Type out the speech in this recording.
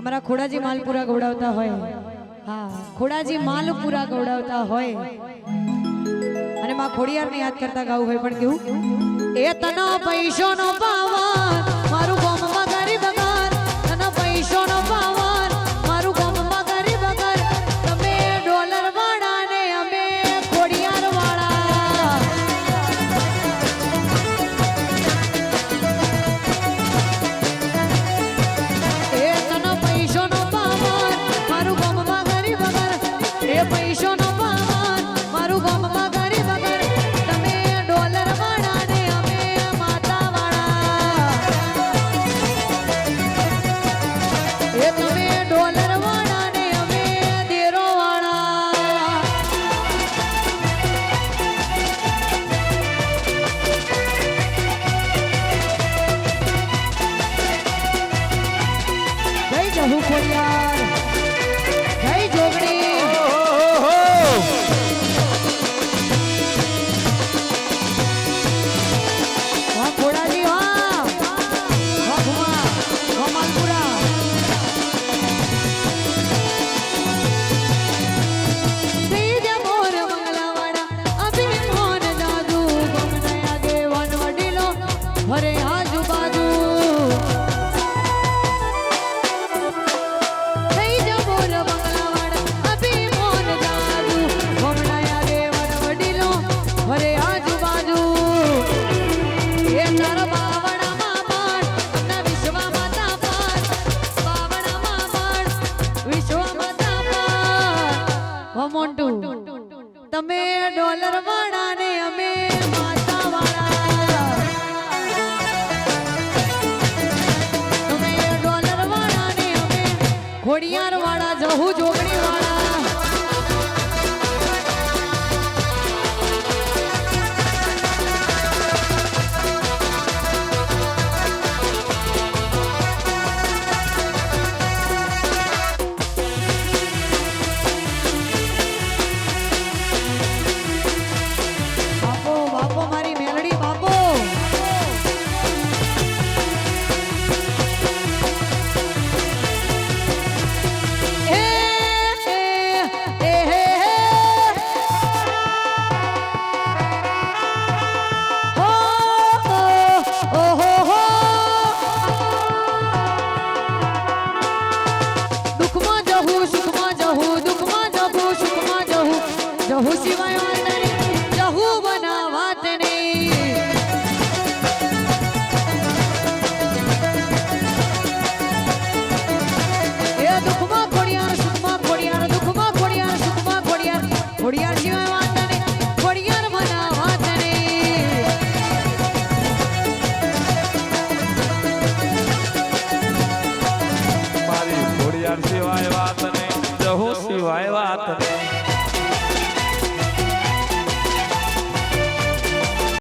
हमारा खोड़ाजी माल पूरा गौड़ावता होय। हाँ, खोड़ाजी माल पूरा गौड़ावता होय अने मां खोड़ियार ने याद करता गाऊ होय पण केवू ए तनो पैसो नो पावन मारू गोम में गरीब घर तनो पैसो नो पावन मारू गोम में गरीब घर तमे डॉलर वाला ने अमे खोड़ियार वाला ए तनो पैसो नो पावन मारू गोम में गरीब घर ए पैसो नो पावन मारू गोम में गरीब घर तमे डॉलर वाला ने अमे माता वाला ए तमे डॉलर वाला ने अमे देरो वाला जय जहू खोड़ियार जय जोगणी वाह खोड़ाजी वाह वाह घुमा वाह मालपुरा सीधे मोर मंगलावाड़ा अभी मोहन जादू गमने आगे वन वडीलो हरे आजू बाजू सीधे मोर मंगलावाड़ा अभी मोहन जादू गमने आगे वन वडीलो हरे आजू बाजू ये तारा बावड़ा मामाड़ अपना विश्व माता पार बावड़ा मामाड़ विश्व माता पार वो मोंटू तमे डॉलर वाला ने अमे माता वाला तमे डॉलर वाला ने अमे खोड़ियार वाला जहू जोगणी वाला बापो बापो मारी मेलडी बापो ए ए ए हो ओ हो दुखमा जहू सुखमा जहू दुखमा जहू सुखमा जहू जहू सिवाय वातनी जहू बना वातनी ए दुखमा खोड़ियार सुखमा खोड़ियार दुखमा खोड़ियार सुखमा खोड़ियार खोड़ियार सिवाय वातनी खोड़ियार बना वातनी मारी खोड़ियार सिवाय बात नहीं जहू सिवाय बात नहीं।